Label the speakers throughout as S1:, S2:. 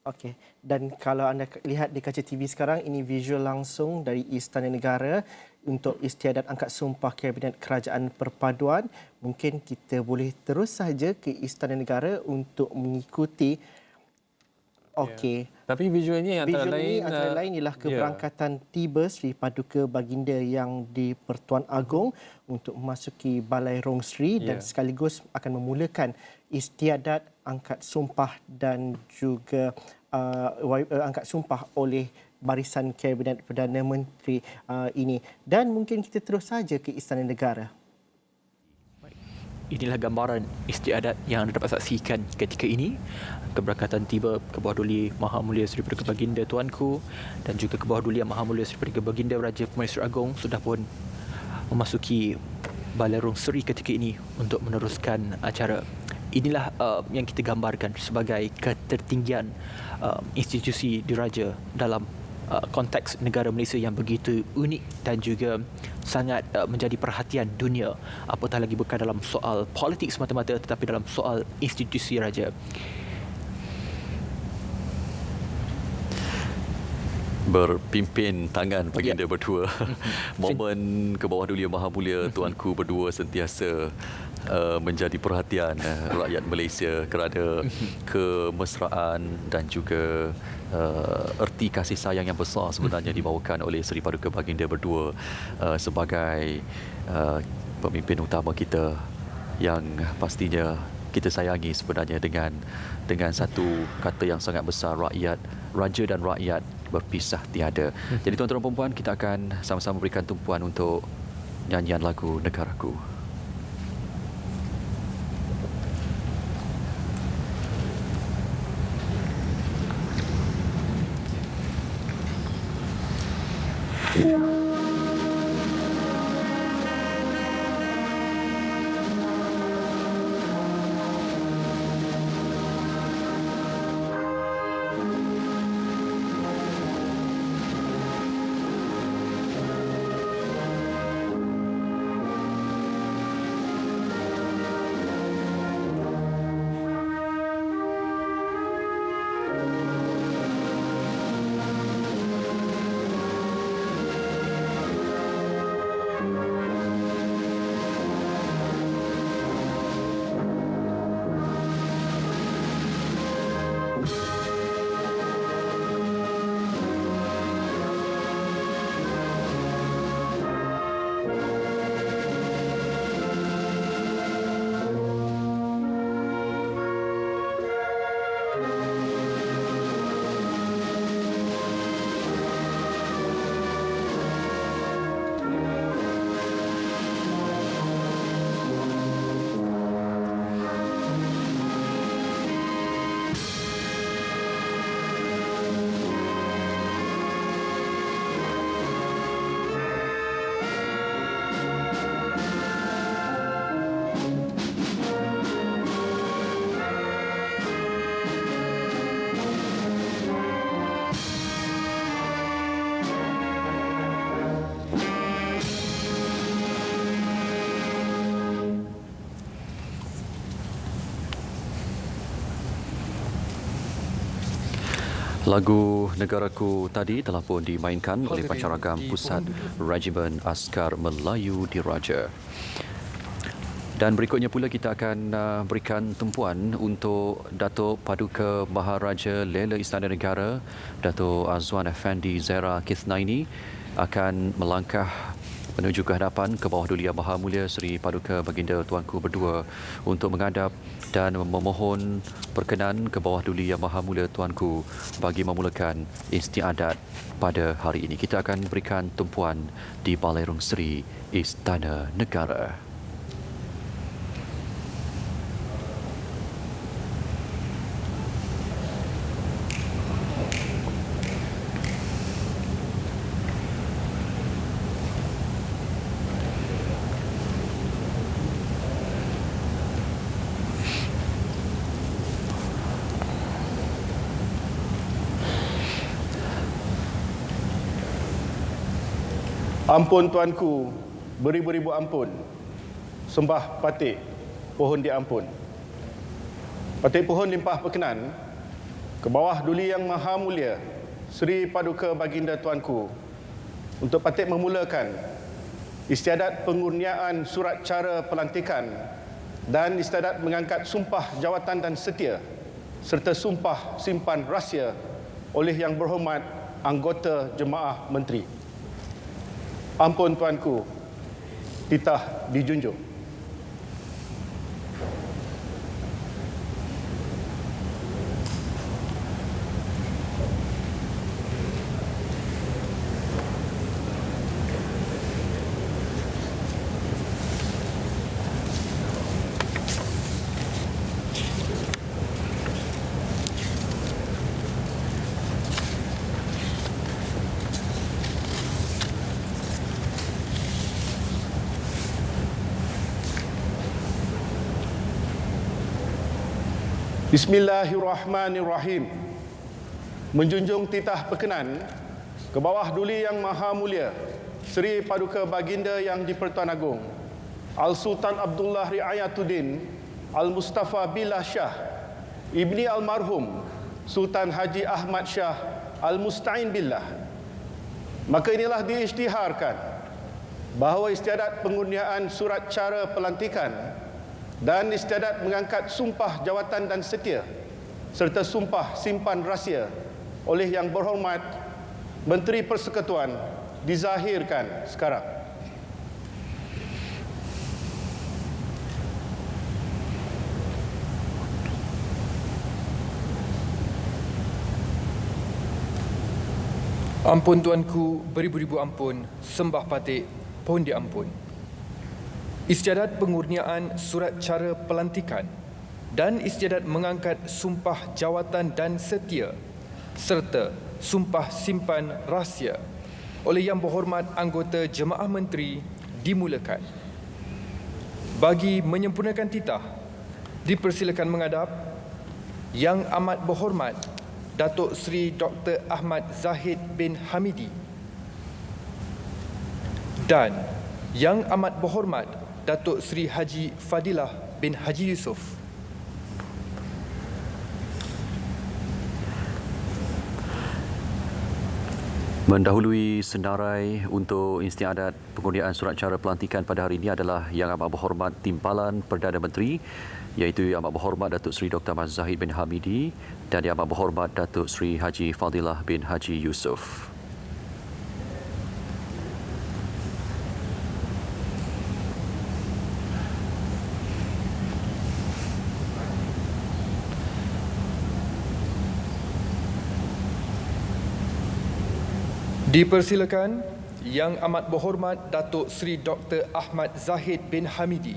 S1: Okey. Dan kalau anda lihat di kaca TV sekarang, ini visual langsung dari Istana Negara untuk istiadat angkat sumpah Kabinet Kerajaan Perpaduan. Mungkin kita boleh terus saja ke Istana Negara untuk mengikuti. Okey.
S2: Tapi visualnya
S1: Visual ini antara lain ialah keberangkatan tiba Sri Paduka Baginda yang di-Pertuan Agong untuk memasuki Balai Rong Sri dan sekaligus akan memulakan istiadat angkat sumpah dan juga angkat sumpah oleh barisan Kabinet Perdana Menteri ini. Dan mungkin kita terus saja ke Istana Negara.
S3: Inilah gambaran istiadat yang anda dapat saksikan ketika ini. Keberangkatan tiba ke bawah duli Maha Mulia Seri Paduka Baginda Tuanku dan juga ke bawah duli Yang Maha Mulia Seri Paduka Baginda Raja Permaisuri Agong sudah pun memasuki Balai Rong Seri ketika ini untuk meneruskan acara. Inilah yang kita gambarkan sebagai ketertinggian institusi diraja dalam konteks negara Malaysia yang begitu unik dan juga sangat menjadi perhatian dunia, apatah lagi bukan dalam soal politik semata-mata tetapi dalam soal institusi raja.
S4: Berpimpin tangan baginda berdua. Momen ke bawah duli Yang Maha Mulia Tuanku berdua sentiasa menjadi perhatian rakyat Malaysia kerana kemesraan dan juga erti kasih sayang yang besar sebenarnya dibawakan oleh Seri Paduka Baginda berdua sebagai pemimpin utama kita yang pastinya kita sayangi sebenarnya dengan satu kata yang sangat besar, rakyat, raja dan rakyat berpisah tiada. Jadi tuan-tuan dan puan-puan, kita akan sama-sama berikan tumpuan untuk nyanyian lagu Negaraku. Lagu Negaraku tadi telah pun dimainkan oleh Pancaragam Pusat Regimen Askar Melayu Diraja. Dan berikutnya pula kita akan berikan tumpuan untuk Datuk Paduka Maharaja Lela Istana Negara, Datuk Azwan Effendi Zahra Kithnaini akan melangkah menuju ke hadapan ke bawah duli Yang Maha Mulia Seri Paduka Baginda Tuanku berdua untuk menghadap dan memohon perkenan ke bawah duli Yang Maha Mulia Tuanku bagi memulakan istiadat pada hari ini. Kita akan berikan tumpuan di Balai Rong Seri Istana Negara.
S5: Ampun tuanku, beribu-ribu ampun. Sembah patik, pohon diampun. Patik pohon limpah perkenan, ke bawah Duli Yang Maha Mulia Seri Paduka Baginda Tuanku untuk patut memulakan istiadat pengurniaan surat cara pelantikan dan istiadat mengangkat sumpah jawatan dan setia serta sumpah simpan rahsia oleh Yang Berhormat anggota Jemaah Menteri. Ampun Tuanku, titah dijunjung. Bismillahirrahmanirrahim. Menjunjung titah perkenan ke bawah Duli Yang Maha Mulia Seri Paduka Baginda Yang di-Pertuan Agong Al-Sultan Abdullah Riayatuddin Al-Mustafa Billah Shah Ibni Almarhum Sultan Haji Ahmad Shah Al-Musta'in Billah. Maka inilah diisytiharkan bahawa istiadat pengurniaan surat cara pelantikan dan istiadat mengangkat sumpah jawatan dan setia serta sumpah simpan rahsia oleh Yang Berhormat Menteri Persekutuan dizahirkan sekarang.
S2: Ampun Tuanku, beribu-ribu ampun, sembah patik, pohon diampun. Istiadat pengurniaan surat cara pelantikan dan istiadat mengangkat sumpah jawatan dan setia serta sumpah simpan rahsia oleh Yang Berhormat anggota Jemaah Menteri dimulakan. Bagi menyempurnakan titah, dipersilakan menghadap Yang Amat Berhormat Datuk Seri Dr. Ahmad Zahid bin Hamidi dan Yang Amat Berhormat Datuk Seri Haji Fadilah bin Haji Yusof.
S4: Mendahului senarai untuk istiadat pengurniaan surat cara pelantikan pada hari ini adalah Yang Amat Berhormat Timbalan Perdana Menteri, iaitu Yang Amat Berhormat Datuk Seri Dr. Ahmad Zahid bin Hamidi dan Yang Amat Berhormat Datuk Seri Haji Fadilah bin Haji Yusof.
S2: Dipersilakan Yang Amat Berhormat Datuk Seri Dr. Ahmad Zahid bin Hamidi.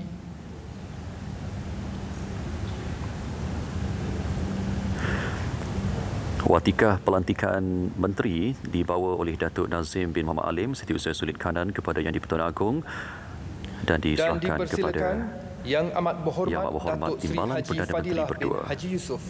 S4: Watikah pelantikan menteri dibawa oleh Datuk Nazim bin Muhammad Alim, Setiausaha Sulit Kanan kepada Yang di-Pertuan Agong dan diserahkan kepada
S2: Yang Amat Berhormat,
S4: Yang Amat Berhormat
S2: Datuk Seri
S4: Timbalan
S2: Haji
S4: Perdana Menteri
S2: Fadilah bin
S4: berdua.
S2: Haji Yusof.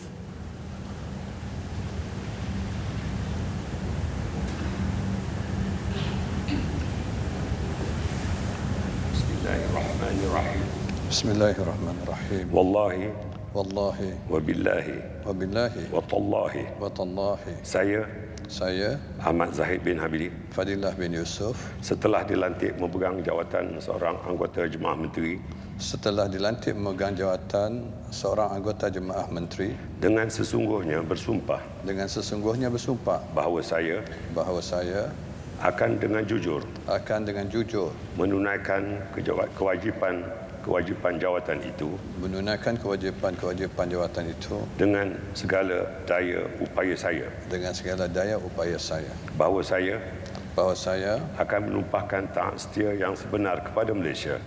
S6: Bismillahirrahmanirrahim.
S7: Bismillahirrahmanirrahim.
S6: Wallahi
S7: Wallahi
S6: wabillahi
S7: wabillahi
S6: watallahi
S7: watallahi
S6: saya
S7: Ahmad
S6: Zahid bin Hamidi
S7: Fadilah bin Yusof
S6: setelah dilantik memegang jawatan seorang anggota Jemaah Menteri
S7: seorang anggota Jemaah Menteri
S6: dengan sesungguhnya bersumpah bahawa saya akan dengan jujur menunaikan kewajipan jawatan itu dengan segala daya upaya saya bahawa saya akan menumpahkan taat setia yang sebenar kepada Malaysia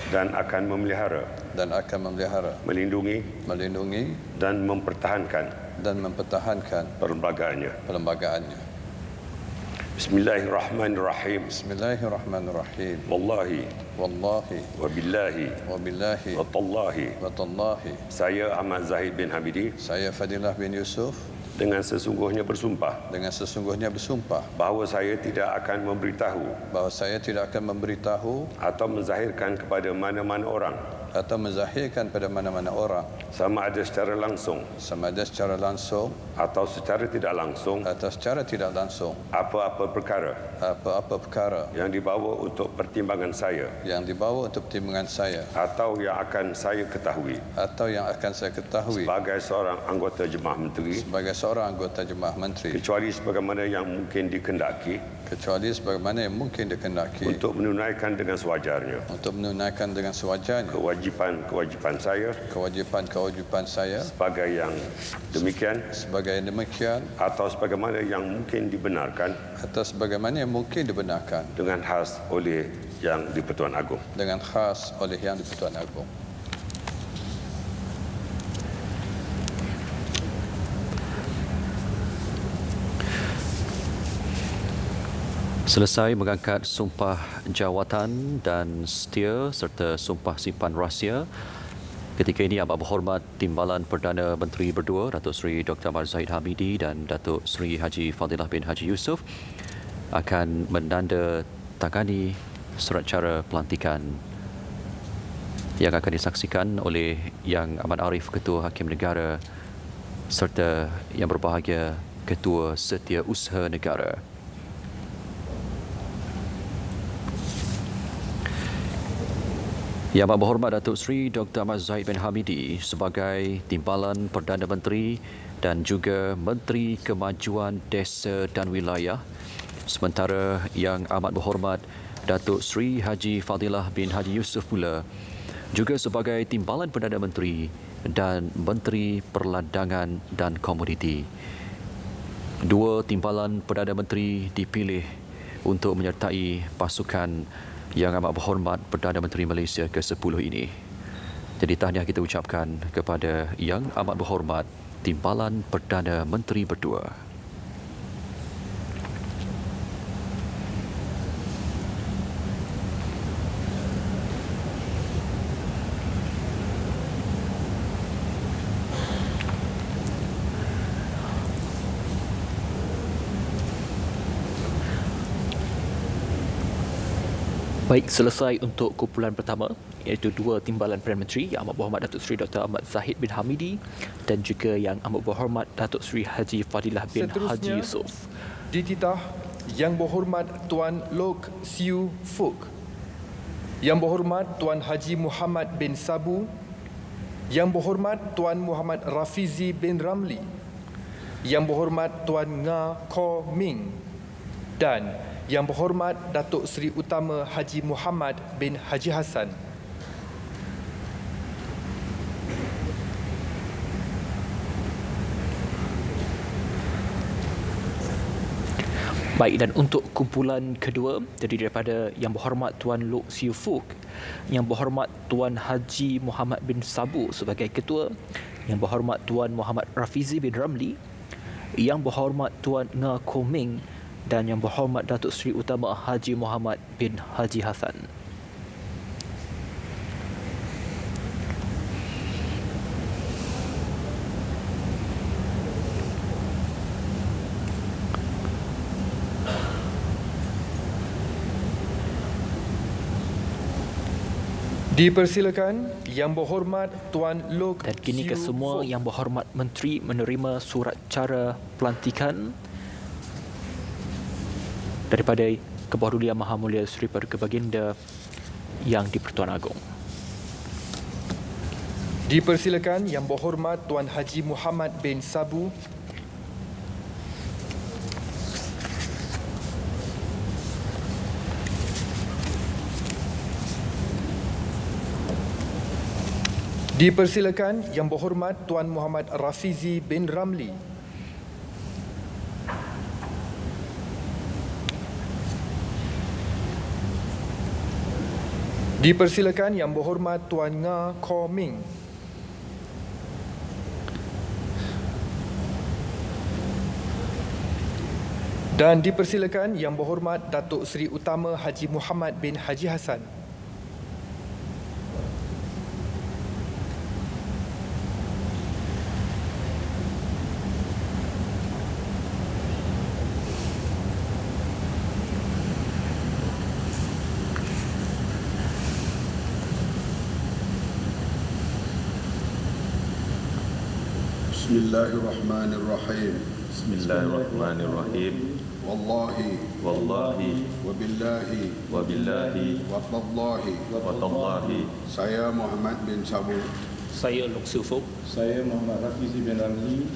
S6: dan akan memelihara melindungi dan mempertahankan perlembagaannya. Bismillahirrahmanirrahim. Wallahi wabillahi watallahi saya Ahmad Zahid bin Hamidi
S7: saya Fadilah bin Yusof
S6: dengan sesungguhnya bersumpah bahawa saya tidak akan memberitahu
S7: atau
S6: atau menzahirkan kepada mana-mana orang
S7: atau menzahirkan pada mana-mana orang
S6: sama ada secara langsung atau secara tidak langsung apa-apa perkara yang dibawa untuk pertimbangan saya atau yang akan saya ketahui sebagai seorang anggota Jemaah Menteri kecuali sebagaimana yang mungkin dikehendaki untuk menunaikan dengan sewajarnya kewajipan saya sebagai yang demikian atau sebagaimana yang mungkin dibenarkan dengan khas oleh Yang di-Pertuan Agong.
S4: Selesai mengangkat sumpah jawatan dan setia serta sumpah simpan rahsia, ketika ini Amat Berhormat Timbalan Perdana Menteri berdua, Datuk Seri Dr. Ahmad Zahid Hamidi dan Datuk Seri Haji Fadilah bin Haji Yusof akan menandatangani surat cara pelantikan yang akan disaksikan oleh Yang Amat Arif Ketua Hakim Negara serta Yang Berbahagia Ketua Setiausaha Negara. Yang Amat Berhormat Datuk Seri Dr. Ahmad Zahid bin Hamidi sebagai Timbalan Perdana Menteri dan juga Menteri Kemajuan Desa dan Wilayah, sementara Yang Amat Berhormat Datuk Seri Haji Fadilah bin Haji Yusof pula juga sebagai Timbalan Perdana Menteri dan Menteri Perlandangan dan Komoditi. Dua Timbalan Perdana Menteri dipilih untuk menyertai pasukan Yang Amat Berhormat Perdana Menteri Malaysia ke-10 ini. Jadi tahniah kita ucapkan kepada Yang Amat Berhormat Timbalan Perdana Menteri berdua.
S3: Baik, selesai untuk kumpulan pertama, iaitu dua Timbalan Perdana Menteri, Yang Amat Berhormat Datuk Seri Dr. Ahmad Zahid bin Hamidi dan juga Yang Amat Berhormat Datuk Seri Haji Fadilah bin Haji Yusof.
S2: Dititah Yang Berhormat Tuan Loke Siu Fook, Yang Berhormat Tuan Haji Muhammad bin Sabu, Yang Berhormat Tuan Muhammad Rafizi bin Ramli, Yang Berhormat Tuan Nga Ko Ming dan Yang Berhormat Datuk Seri Utama Haji Muhammad bin Haji Hassan.
S3: Baik, dan untuk kumpulan kedua terdiri daripada Yang Berhormat Tuan Loke Siu Fook, Yang Berhormat Tuan Haji Muhammad bin Sabu sebagai ketua, Yang Berhormat Tuan Muhammad Rafizi bin Ramli, Yang Berhormat Tuan Nga Ko Ming dan Yang Berhormat Datuk Seri Utama Haji Muhammad bin Haji Hassan.
S2: Dipersilakan Yang Berhormat Tuan Loke
S3: Dan kini kesemua Yang Berhormat Menteri menerima surat cara pelantikan daripada Kebawah Duli Yang Maha Mulia Seri Paduka Baginda Yang di-Pertuan Agong.
S2: Dipersilakan Yang Berhormat Tuan Haji Muhammad bin Sabu, dipersilakan Yang Berhormat Tuan Muhammad Rafizi bin Ramli, dipersilakan Yang Berhormat Tuan Nga Ko Ming, dan dipersilakan Yang Berhormat Datuk Seri Utama Haji Muhammad bin Haji Hassan.
S8: Bismillahirrahmanirrahim.
S9: Bismillahirrahmanirrahim.
S8: Wallahi wabillahi watallahi saya Muhammad bin Sabu,
S10: saya Lok Siu Fok,
S11: saya Muhammad Rafizi bin Ramli,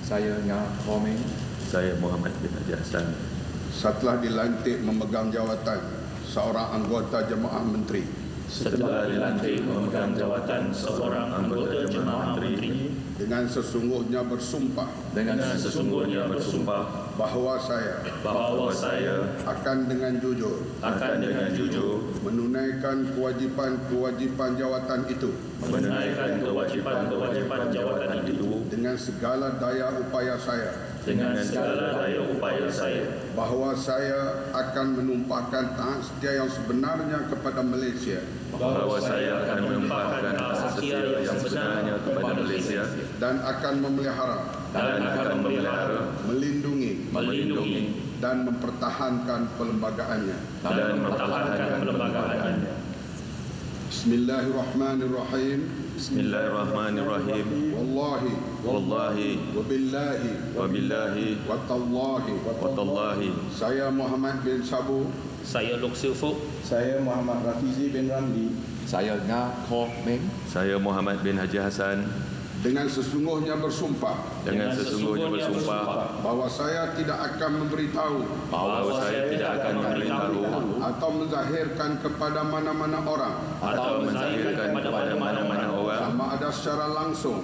S12: saya Nga Komeng,
S9: saya Muhammad bin Haji Hassan,
S8: setelah dilantik memegang jawatan seorang anggota Jemaah Menteri,
S10: setelah dilantik memegang jawatan seorang anggota Jemaah Menteri,
S8: dengan sesungguhnya bersumpah bahawa saya akan dengan jujur menunaikan kewajipan jawatan itu dengan segala daya upaya saya, bahawa saya akan menumpahkan taat setia yang sebenarnya kepada Malaysia, dan akan memelihara, melindungi dan mempertahankan perlembagaannya. Bismillahirrahmanirrahim.
S9: Bismillahirrahmanirrahim.
S8: Wallahi wabillahi watallahi saya Muhammad bin Sabu,
S10: saya Lok Siu Fok,
S11: saya Muhammad Rafizi bin Ramli,
S12: saya Nga Komeng,
S9: saya Muhammad bin Haji Hassan,
S8: dengan sesungguhnya bersumpah bahawa saya tidak akan memberitahu atau menzahirkan kepada mana-mana orang sama ada secara langsung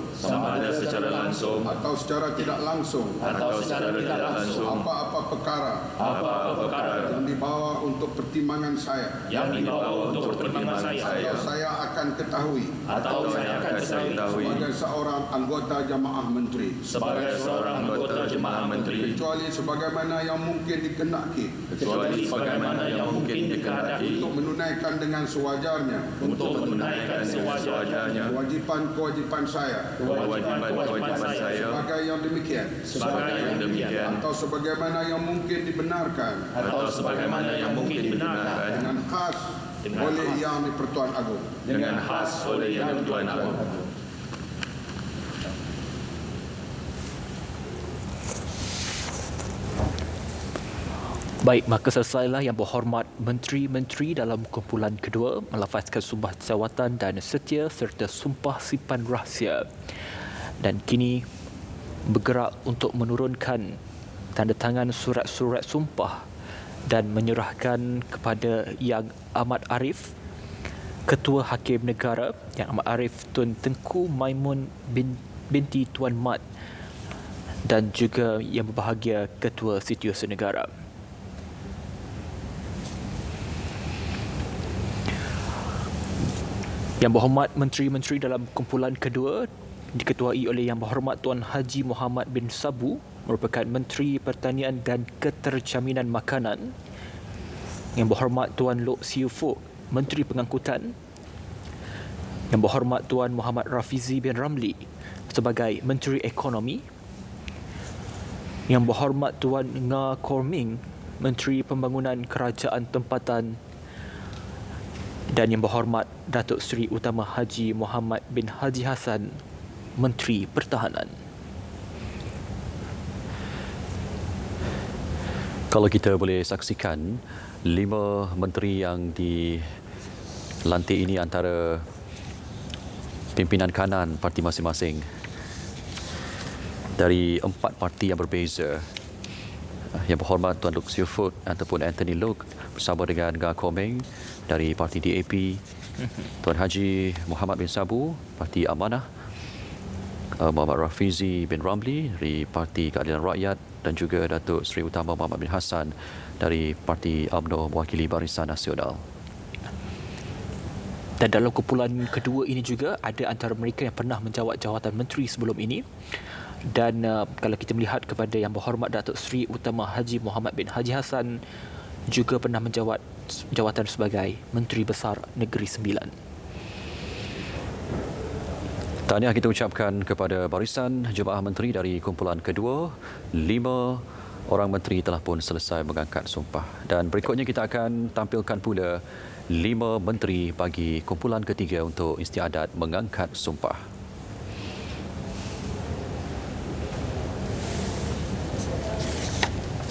S8: atau secara tidak langsung apa-apa perkara yang dibawa untuk pertimbangan saya atau saya akan ketahui sebagai seorang anggota Jemaah Menteri, kecuali sebagaimana yang mungkin dikehendaki untuk menunaikan dengan sewajarnya kewajipan saya sebagai yang demikian atau sebagaimana yang mungkin dibenarkan dengan khas oleh Yang di-Pertuan Agong.
S3: Baik, maka selesailah Yang Berhormat Menteri-Menteri dalam kumpulan kedua melafazkan sumpah jawatan dan setia serta sumpah simpan rahsia. Dan kini bergerak untuk menurunkan tanda tangan surat-surat sumpah dan menyerahkan kepada Yang Amat Arif, Ketua Hakim Negara Yang Amat Arif Tun Tengku Maimun binti Tuan Mat, dan juga yang berbahagia Ketua Setiausaha Negara. Yang Berhormat Menteri-Menteri dalam kumpulan kedua diketuai oleh Yang Berhormat Tuan Haji Muhammad bin Sabu, merupakan Menteri Pertanian dan Keterjaminan Makanan. Yang Berhormat Tuan Lok Siu Fok, Menteri Pengangkutan. Yang Berhormat Tuan Muhammad Rafizi bin Ramli sebagai Menteri Ekonomi. Yang Berhormat Tuan Nga Komeng, Menteri Pembangunan Kerajaan Tempatan. Dan Yang Berhormat Datuk Seri Utama Haji Muhammad bin Haji Hassan, Menteri Pertahanan.
S4: Kalau kita boleh saksikan, 5 menteri yang dilantik ini antara pimpinan kanan parti masing-masing dari 4 parti yang berbeza. Yang Berhormat Tuan Lok Siu Fok ataupun Anthony Lok bersama dengan Nga Komeng dari parti DAP, Tuan Haji Muhammad bin Sabu, Parti Amanah, Muhammad Rafizi bin Ramli dari Parti Keadilan Rakyat, dan juga Datuk Seri Utama Muhammad bin Hassan dari Parti UMNO mewakili Barisan Nasional.
S3: Dan dalam kumpulan kedua ini juga ada antara mereka yang pernah menjawat jawatan menteri sebelum ini. Dan kalau kita melihat kepada Yang Berhormat Datuk Seri Utama Haji Muhammad bin Haji Hassan, juga pernah menjawat jawatan sebagai Menteri Besar Negeri Sembilan.
S4: Tahniah kita ucapkan kepada barisan Jemaah Menteri dari kumpulan kedua. 5 orang menteri telah pun selesai mengangkat sumpah. Dan berikutnya kita akan tampilkan pula 5 menteri bagi kumpulan ketiga untuk istiadat mengangkat sumpah.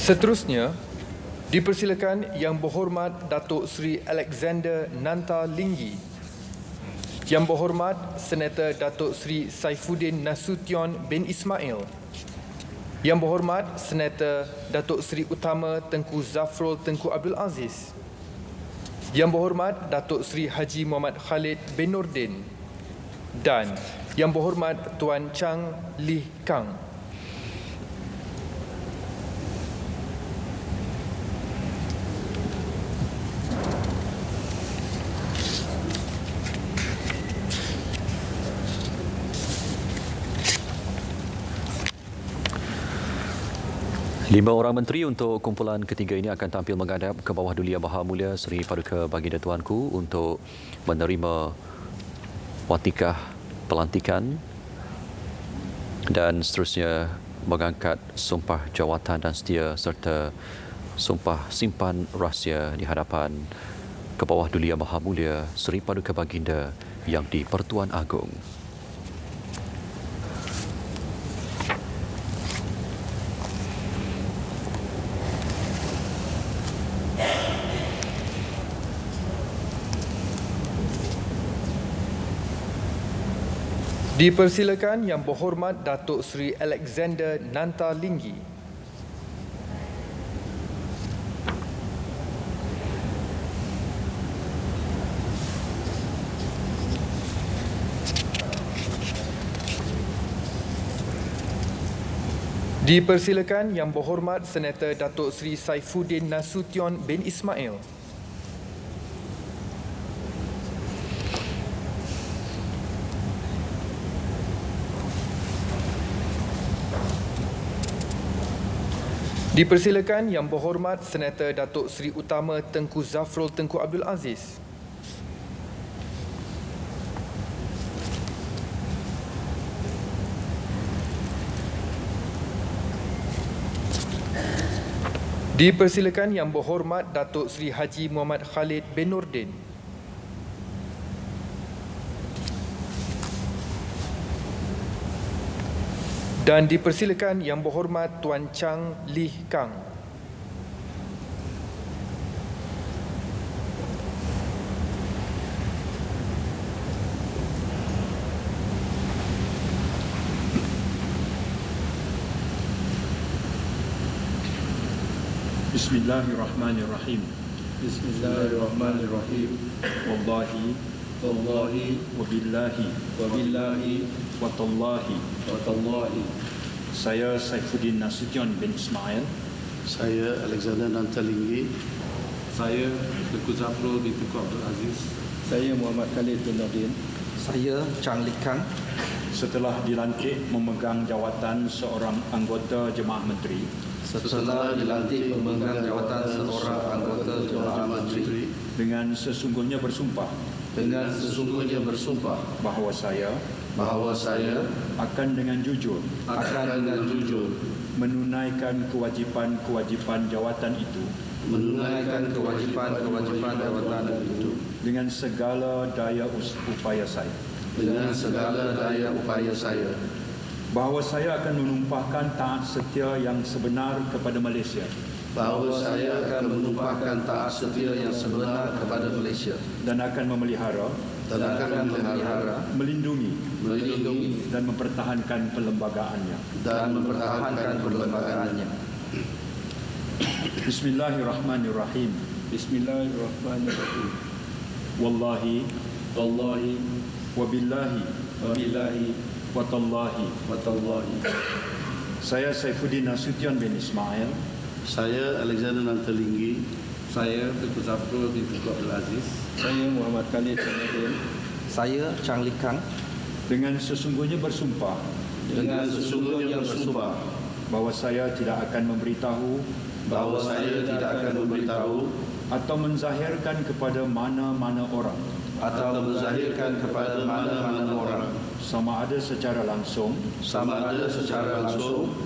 S2: Seterusnya, dipersilakan Yang Berhormat Datuk Seri Alexander Nanta Linggi, Yang Berhormat Senator Datuk Seri Saifuddin Nasution bin Ismail, Yang Berhormat Senator Datuk Seri Utama Tengku Zafrul Tengku Abdul Aziz, Yang Berhormat Datuk Seri Haji Muhammad Khalid bin Nordin dan Yang Berhormat Tuan Chang Lih Kang.
S4: Lima orang menteri untuk kumpulan ketiga ini akan tampil menghadap ke bawah Duli Yang Maha Mulia Seri Paduka Baginda Tuanku untuk menerima watikah pelantikan dan seterusnya mengangkat sumpah jawatan dan setia serta sumpah simpan rahsia di hadapan ke bawah Duli Yang Maha Mulia Seri Paduka Baginda yang di-Pertuan Agong.
S2: Dipersilakan Yang Berhormat Datuk Seri Alexander Nanta Linggi. Dipersilakan Yang Berhormat Senator Datuk Seri Saifuddin Nasution bin Ismail. Dipersilakan Yang Berhormat Senator Datuk Seri Utama Tengku Zafrul Tengku Abdul Aziz. Dipersilakan Yang Berhormat Datuk Seri Haji Muhammad Khalid bin Nordin. Dan dipersilakan Yang Berhormat Tuan Chang Lih Kang.
S10: Bismillahirrahmanirrahim.
S11: Bismillahirrahmanirrahim.
S10: Wallahi
S11: Wallahi
S10: wabillahi
S11: wabillahi
S10: watallahi
S11: watallahi.
S10: Saya Saifuddin Nasution bin Ismail.
S11: Saya Alexander Nanta Linggi.
S12: Saya Tengku Zafrul bin Tengku Abdul Aziz.
S11: Saya Muhammad Khalid bin Nordin.
S12: Saya Chang Lih Kang.
S10: Setelah dilantik memegang jawatan seorang anggota Jemaah Menteri.
S12: Setelah dilantik memegang jawatan seorang anggota Jemaah Menteri.
S10: Dengan sesungguhnya bersumpah.
S12: Dengan sesungguhnya bersumpah
S10: bahawa saya
S12: akan
S10: dengan jujur menunaikan kewajipan-kewajipan jawatan itu dengan segala daya upaya saya. Bahawa saya akan menumpahkan taat setia yang sebenar kepada Malaysia. Dan akan memelihara, melindungi dan mempertahankan perlembagaannya. Bismillahirrahmanirrahim. Wallahi wabillahi watallahi. Saya Saifuddin Nasution bin Ismail.
S11: Saya Alexander Nanta Linggi.
S12: Saya Tengku Zafrul bin Tengku Abdul Aziz.
S11: Saya Muhammad Khalid bin Nordin.
S12: Saya Chang Lih Kang.
S10: Dengan sesungguhnya bersumpah bahawa saya tidak akan memberitahu atau menzahirkan kepada mana-mana orang sama ada secara langsung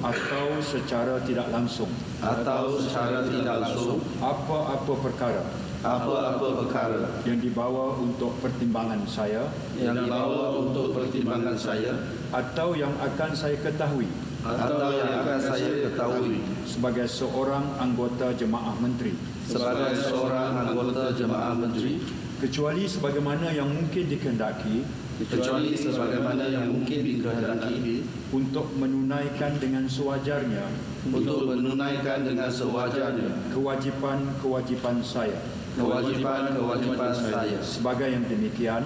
S10: atau secara tidak langsung apa-apa perkara yang dibawa untuk pertimbangan saya atau yang akan saya ketahui
S11: atau yang akan saya ketahui
S10: sebagai seorang anggota Jemaah Menteri,
S11: sebagai seorang anggota Jemaah Menteri,
S10: kecuali sebagaimana yang mungkin dikehendaki untuk menunaikan dengan sewajarnya kewajipan-kewajipan saya sebagai yang demikian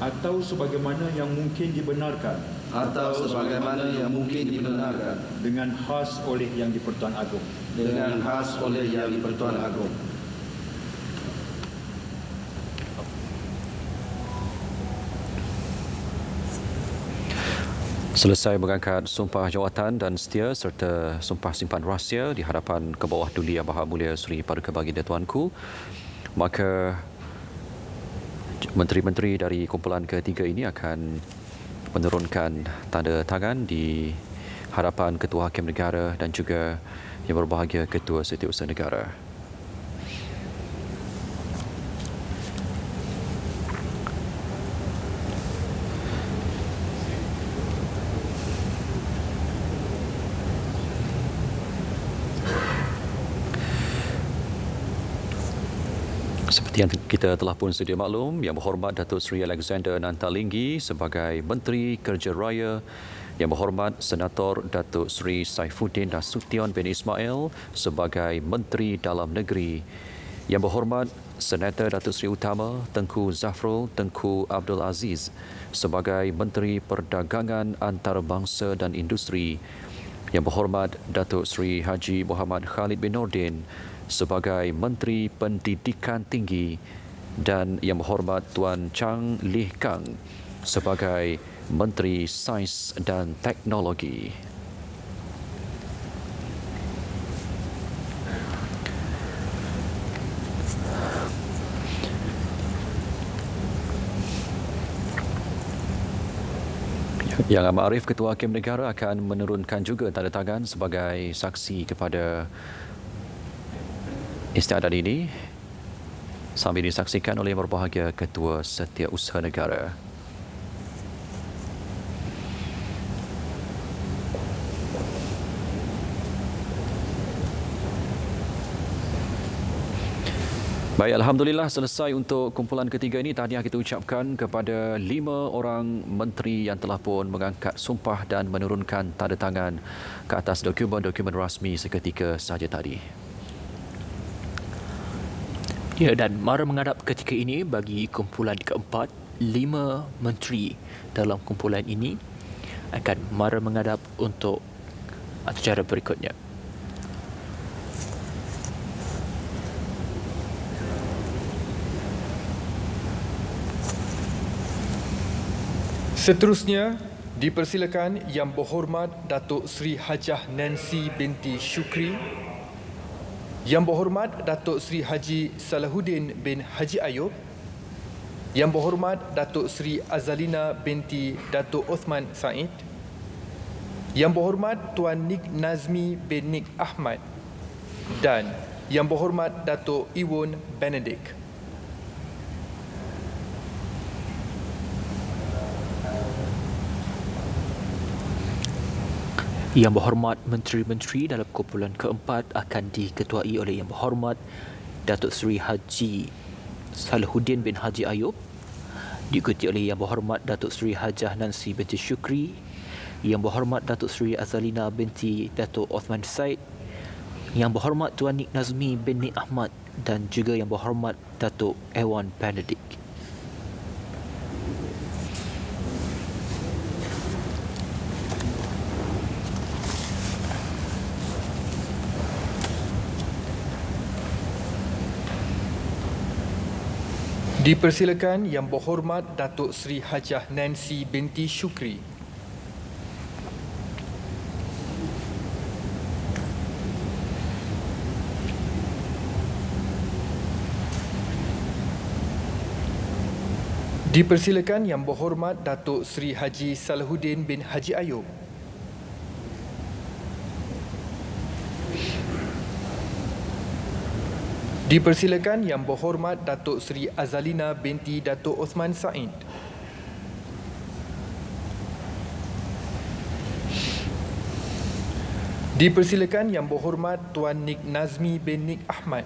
S10: atau sebagaimana yang mungkin dibenarkan dengan khas oleh Yang di-Pertuan Agong.
S4: Selesai mengangkat sumpah jawatan dan setia serta sumpah simpan rahsia di hadapan Kebawah Duli Yang Maha Mulia Seri Paduka Baginda Tuanku, maka menteri-menteri dari kumpulan ketiga ini akan menurunkan tanda tangan di hadapan Ketua Hakim Negara dan juga Yang Berbahagia Ketua Setiausaha Negara. Seperti yang kita telah pun sedia maklum, Yang Berhormat Datuk Seri Alexander Nantalinggi sebagai Menteri Kerja Raya, Yang Berhormat Senator Datuk Seri Saifuddin Nasution bin Ismail sebagai Menteri Dalam Negeri, Yang Berhormat Senator Datuk Seri Utama Tengku Zafrul Tengku Abdul Aziz sebagai Menteri Perdagangan Antarabangsa dan Industri, Yang Berhormat Datuk Seri Haji Muhammad Khalid bin Nordin sebagai Menteri Pendidikan Tinggi dan Yang Berhormat Tuan Chang Lih Kang sebagai Menteri Sains dan Teknologi. Yang Amat Arif Ketua Hakim Negara akan menurunkan juga tanda tangan sebagai saksi kepada istiadat ini sambil disaksikan oleh Yang Berbahagia Ketua Setiausaha Negara. Baik, Alhamdulillah selesai untuk kumpulan ketiga ini. Tahniah kita ucapkan kepada 5 orang menteri yang telah pun mengangkat sumpah dan menurunkan tanda tangan ke atas dokumen-dokumen rasmi seketika sahaja tadi.
S3: Ya, dan mara menghadap ketika ini bagi kumpulan keempat, 5 menteri dalam kumpulan ini akan mara menghadap untuk acara berikutnya.
S2: Seterusnya, dipersilakan Yang Berhormat Datuk Seri Hajah Nancy binti Syukri, Yang Berhormat Datuk Seri Haji Salahuddin bin Haji Ayub, Yang Berhormat Datuk Seri Azalina binti Datuk Osman Said, Yang Berhormat Tuan Nik Nazmi bin Nik Ahmad dan Yang Berhormat Datuk Iwon Benedict.
S3: Yang Berhormat Menteri-Menteri dalam kumpulan keempat akan diketuai oleh Yang Berhormat Datuk Seri Haji Salahuddin bin Haji Ayub, diikuti oleh Yang Berhormat Datuk Seri Hajah Nancy binti Syukri, Yang Berhormat Datuk Seri Azalina binti Datuk Osman Said, Yang Berhormat Tuan Nik Nazmi bin Nik Ahmad dan juga Yang Berhormat Datuk Ewan Benedict.
S2: Dipersilakan Yang Berhormat Datuk Seri Hajah Nancy binti Syukri. Dipersilakan Yang Berhormat Datuk Seri Haji Salahuddin bin Haji Ayub. Dipersilakan Yang Berhormat Datuk Seri Azalina binti Datuk Osman Said. Dipersilakan Yang Berhormat Tuan Nik Nazmi bin Nik Ahmad.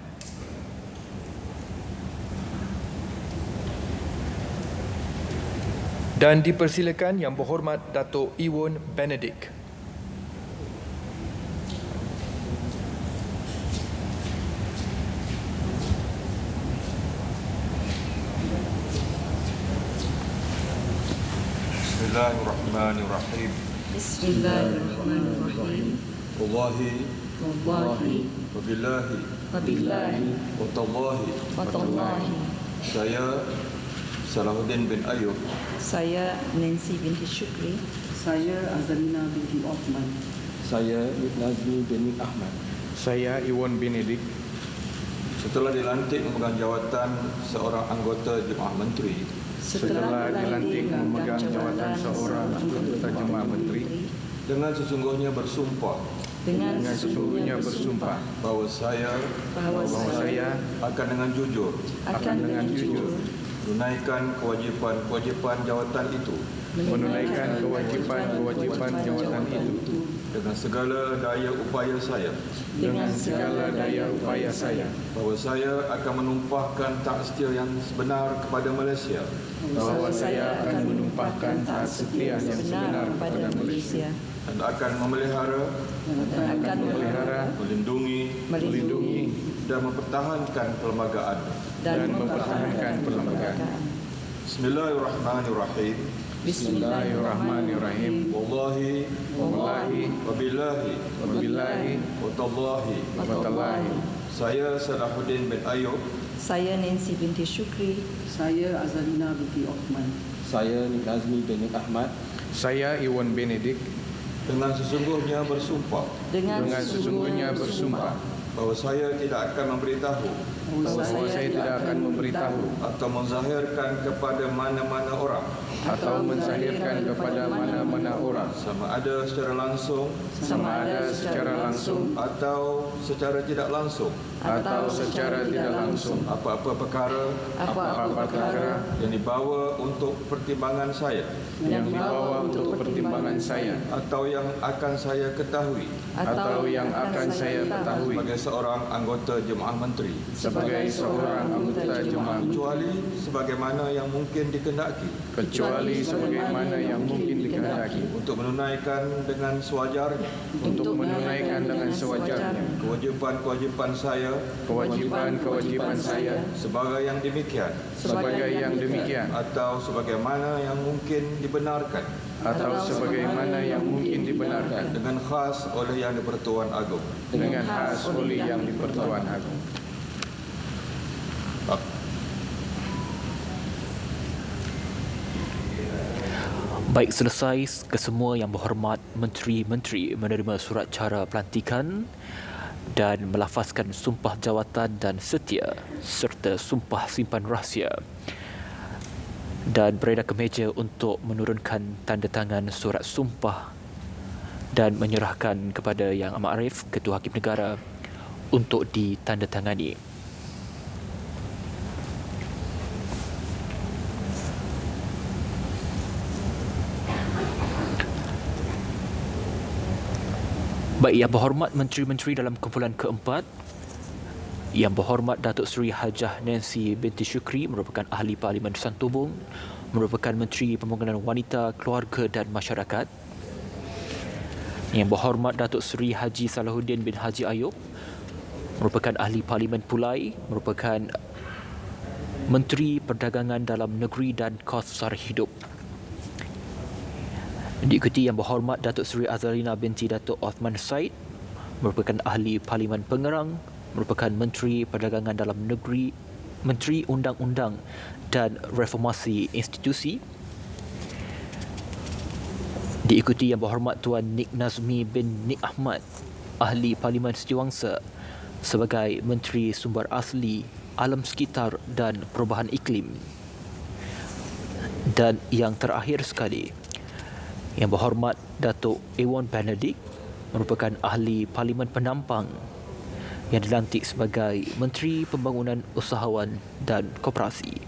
S2: Dan dipersilakan Yang Berhormat Datuk Iwan Benedict.
S10: Bismillahirrahmanirrahim.
S13: Bismillahirrahmanirrahim.
S10: Wallahi wabillahi watallahi saya Salahuddin bin Ayub,
S13: saya Nancy binti Syukri,
S14: saya Azalina binti Osman,
S15: saya Nazmi bin Ahmad,
S16: saya Iwan Benedict.
S10: Setelah dilantik memegang jawatan seorang anggota Jemaah Menteri, dengan sesungguhnya bersumpah bahawa saya akan dengan jujur menunaikan kewajipan jawatan itu dengan segala daya upaya saya bahawa saya akan menumpahkan tak setia yang sebenar kepada Malaysia dan akan memelihara, melindungi dan mempertahankan perlembagaan. Bismillahirrahmanirrahim. Wallahi wabillahi watallahi. Saya Salahuddin bin Ayub,
S13: saya Nancy binti Syukri,
S14: saya Azalina binti Osman,
S15: saya Nazmi bin Ahmad,
S16: saya Iwan Benedict.
S10: dengan sesungguhnya bersumpah bahawa saya tidak akan memberitahu atau menzahirkan kepada mana-mana orang sama ada secara langsung atau secara tidak langsung apa-apa perkara yang dibawa untuk pertimbangan saya atau yang akan saya ketahui sebagai seorang anggota Jemaah Menteri kecuali sebagaimana yang mungkin dikehendaki untuk menunaikan dengan sewajarnya kewajipan saya sebagai yang demikian atau sebagaimana yang mungkin dibenarkan dengan khas oleh Yang di-Pertuan Agong.
S3: Baik, selesai kesemua Yang Berhormat Menteri-Menteri menerima surat cara pelantikan dan melafazkan sumpah jawatan dan setia serta sumpah simpan rahsia dan beredar ke meja untuk menurunkan tanda tangan surat sumpah dan menyerahkan kepada Yang Amat Arif, Ketua Hakim Negara, untuk ditandatangani. Baik, Yang Berhormat Menteri-Menteri dalam kumpulan keempat, Yang Berhormat Datuk Seri Hajah Nancy binti Syukri merupakan Ahli Parlimen Santubong, merupakan Menteri Pembangunan Wanita, Keluarga dan Masyarakat. Yang Berhormat Datuk Seri Haji Salahuddin bin Haji Ayub merupakan Ahli Parlimen Pulai, merupakan Menteri Perdagangan Dalam Negeri dan Kos Sara Hidup. Diikuti Yang Berhormat Datuk Seri Azalina binti Datuk Osman Said, merupakan Ahli Parlimen Pengerang, merupakan Menteri Perdagangan Dalam Negeri, Menteri Undang-Undang dan Reformasi Institusi. Diikuti Yang Berhormat Tuan Nik Nazmi bin Nik Ahmad, Ahli Parlimen Setiausaha sebagai Menteri Sumber Asli, Alam Sekitar dan Perubahan Iklim. Dan yang terakhir sekali, Yang Berhormat Datuk Iwan Benedict merupakan Ahli Parlimen Penampang yang dilantik sebagai Menteri Pembangunan Usahawan dan Koperasi.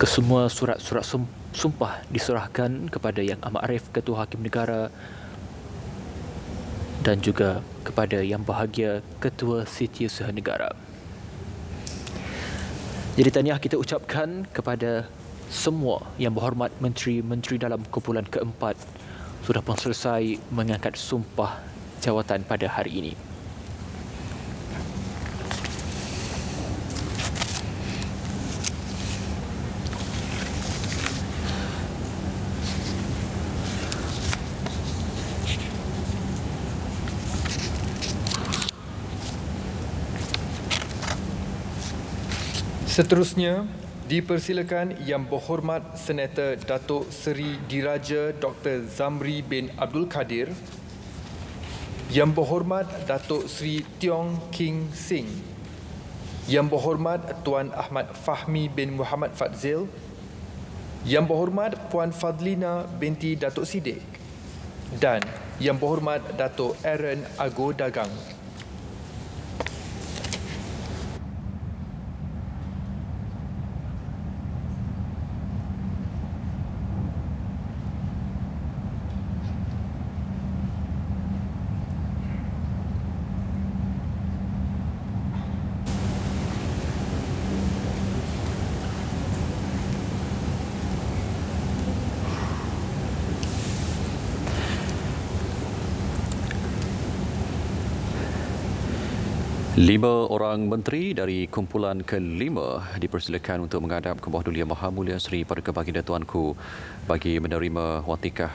S3: Kesemua surat-surat sumpah diserahkan kepada Yang Amat Arif, Ketua Hakim Negara, dan juga kepada Yang Bahagia Ketua Setiausaha Negara. Jadi tahniah kita ucapkan kepada semua Yang Berhormat Menteri-Menteri dalam kumpulan keempat sudah pun selesai mengangkat sumpah jawatan pada hari ini.
S2: Seterusnya, dipersilakan Yang Berhormat Senator Datuk Seri Diraja Dr. Zamri bin Abdul Kadir, Yang Berhormat Datuk Seri Tiong King Sing, Yang Berhormat Tuan Ahmad Fahmi bin Muhammad Fadzil, Yang Berhormat Puan Fadlina binti Datuk Siddiq, dan Yang Berhormat Datuk Aaron Ago Dagang.
S4: Lima orang menteri dari kumpulan kelima dipersilakan untuk menghadap ke bawah Duli Yang Maha Mulia Seri Paduka Baginda Tuanku bagi menerima watikah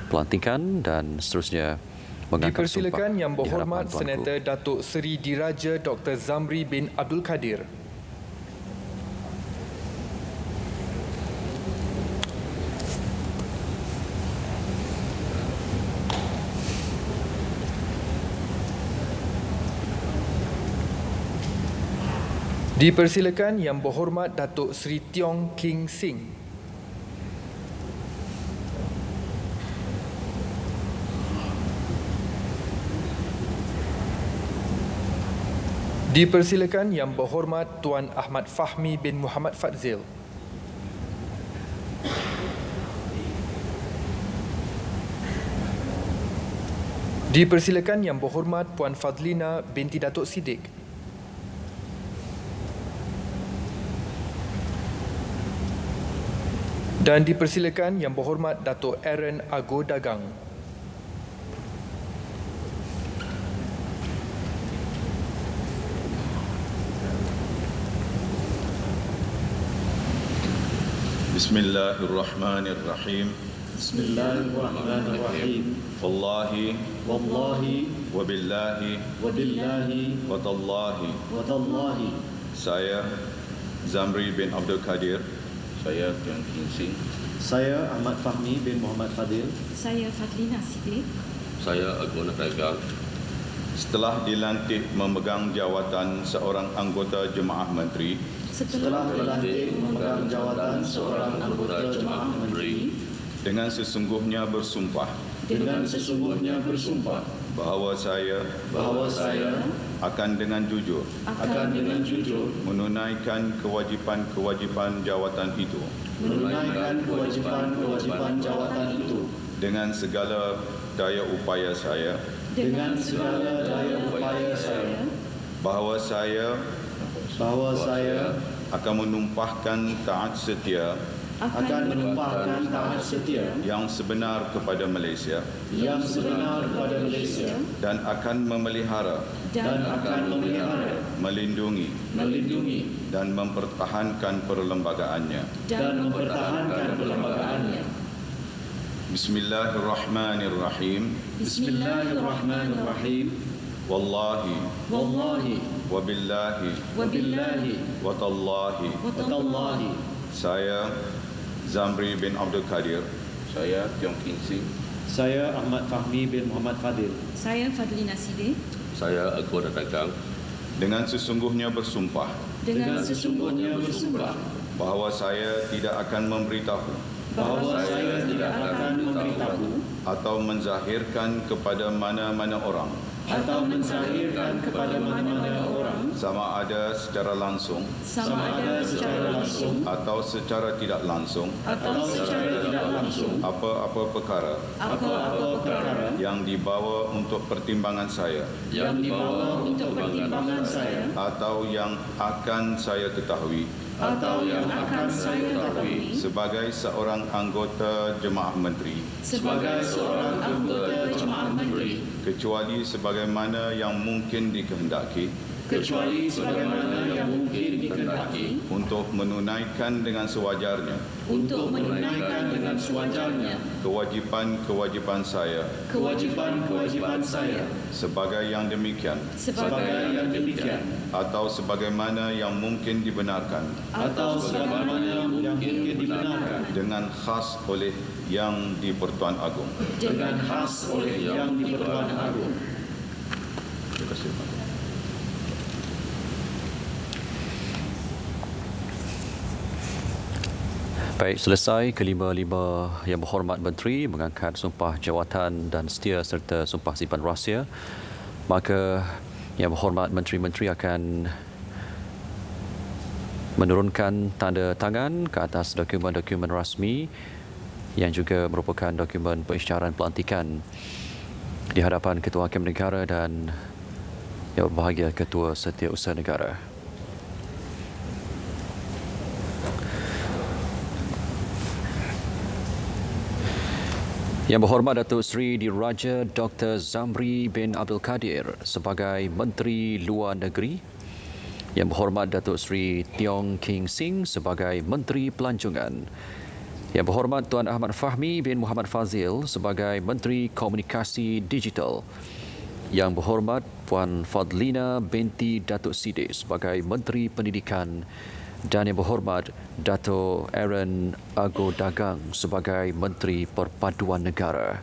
S4: pelantikan dan seterusnya mengangkat
S2: Dipersilakan
S4: sumpah
S2: Yang Berhormat
S4: di hadapan Tuanku.
S2: Senator Datuk Seri Diraja Dr. Zamri bin Abdul Kadir. Dipersilakan Yang Berhormat Datuk Seri Tiong King Sing. Dipersilakan Yang Berhormat Tuan Ahmad Fahmi bin Muhammad Fadzil. Dipersilakan Yang Berhormat Puan Fadlina binti Datuk Siddiq. Dan dipersilakan Yang Berhormat Datuk Aaron Ago Dagang.
S9: Bismillahirrahmanirrahim.
S12: Bismillahirrahmanirrahim.
S9: Wallahi wabillahi watallahi saya Zamri bin Abdul Kadir,
S11: Saya Tiong King Sing.
S12: Saya Ahmad Fahmi bin Muhammad Fadil.
S13: Saya Fadlina Siddiq.
S11: Saya Agung Dagang.
S9: setelah dilantik memegang jawatan seorang anggota Jemaah Menteri,
S12: Setelah dilantik memegang jawatan seorang anggota Jemaah Menteri,
S9: dengan sesungguhnya bersumpah bahawa saya akan dengan jujur menunaikan kewajipan-kewajipan jawatan itu dengan segala daya upaya saya, bahawa saya akan menumpahkan taat setia yang sebenar kepada Malaysia dan akan memelihara, melindungi dan mempertahankan perlembagaannya. Bismillahirrahmanirrahim. Wallahi wabillahi watallahi saya Zamri bin Abdul Kadir.
S11: Saya Tiong King Sing.
S12: Saya Ahmad Fahmi bin Muhammad Fadil.
S13: Saya Fadlina Siddiq.
S11: Saya Agung Dagang.
S9: Dengan sesungguhnya bersumpah bahawa saya tidak akan memberitahu atau menzahirkan kepada mana-mana orang sama ada secara langsung atau secara tidak langsung apa-apa perkara yang dibawa untuk pertimbangan saya atau yang akan saya ketahui sebagai seorang anggota Jemaah Menteri kecuali sebagaimana yang mungkin dikehendaki untuk menunaikan dengan sewajarnya kewajipan-kewajipan saya sebagai yang demikian atau sebagaimana yang mungkin dibenarkan dengan khas oleh Yang di-Pertuan Agong. Terima kasih.
S4: Baik, selesai kelima-lima Yang Berhormat Menteri mengangkat sumpah jawatan dan setia serta sumpah simpan rahsia. Maka Yang Berhormat Menteri-Menteri akan menurunkan tanda tangan ke atas dokumen-dokumen rasmi yang juga merupakan dokumen pengisytiharan pelantikan di hadapan Ketua Hakim Negara dan Yang Berbahagia Ketua Setiausaha Negara. Yang Berhormat Datuk Seri Diraja Dr. Zamri bin Abdul Kadir sebagai Menteri Luar Negeri, Yang Berhormat Datuk Seri Tiong King Sing sebagai Menteri Pelancongan, Yang Berhormat Tuan Ahmad Fahmi bin Muhammad Fazil sebagai Menteri Komunikasi Digital, Yang Berhormat Puan Fadlina binti Datuk Siddiq sebagai Menteri Pendidikan dan Yang Berhormat Dato' Aaron Ago Dagang sebagai Menteri Perpaduan Negara.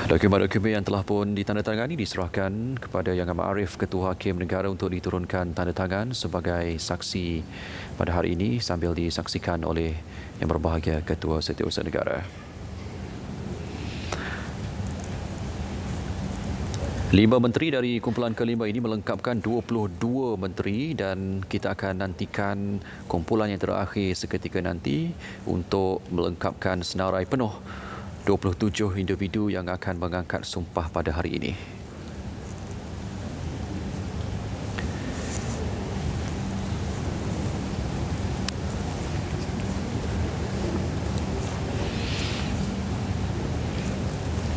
S4: Dokumen-dokumen yang telah pun ditandatangani diserahkan kepada Yang Amat Arif Ketua Hakim Negara untuk diturunkan tanda tangan sebagai saksi pada hari ini sambil disaksikan oleh Yang Berbahagia Ketua Setiausaha Negara. 5 menteri dari kumpulan kelima ini melengkapkan 22 menteri dan kita akan nantikan kumpulan yang terakhir seketika nanti untuk melengkapkan senarai penuh 27 individu yang akan mengangkat sumpah pada hari ini.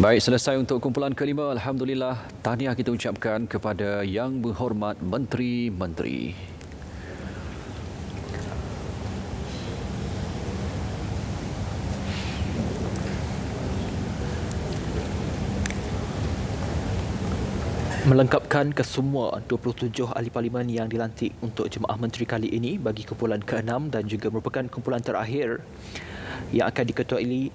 S4: Baik, selesai untuk kumpulan kelima. Alhamdulillah, tahniah kita ucapkan kepada Yang Berhormat Menteri-Menteri.
S3: Melengkapkan kesemua 27 ahli parlimen yang dilantik untuk Jemaah Menteri kali ini bagi kumpulan ke-6 dan juga merupakan kumpulan terakhir yang akan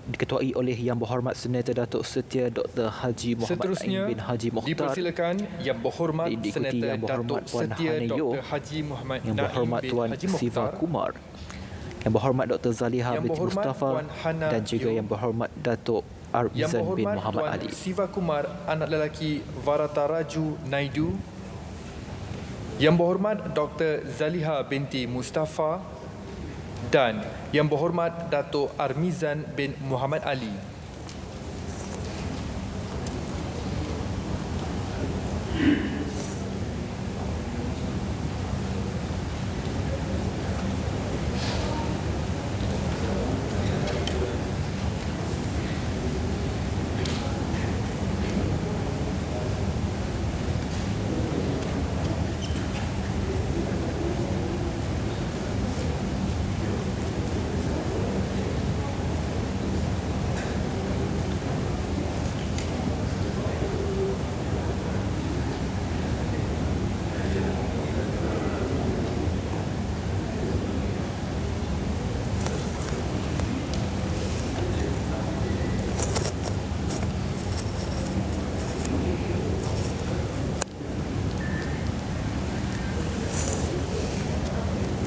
S3: diketuai oleh Yang Berhormat Senator Datuk Setia Dr. Haji Muhammad Naim bin Haji Mokhtar.
S2: Dipersilakan Yang Berhormat Senator Datuk Setia Dr. Haji Muhammad
S3: Yang Berhormat Tuan Siva Kumar, Yang Berhormat Dr. Zaliha binti Mustafa dan juga Yang Berhormat Datuk Arzan bin Muhammad Ali.
S2: Siva Kumar, anak lelaki Varataraju Naidu. Yang Berhormat Dr. Zaliha binti Mustafa dan Yang Berhormat Datuk Armizan bin Muhammad Ali.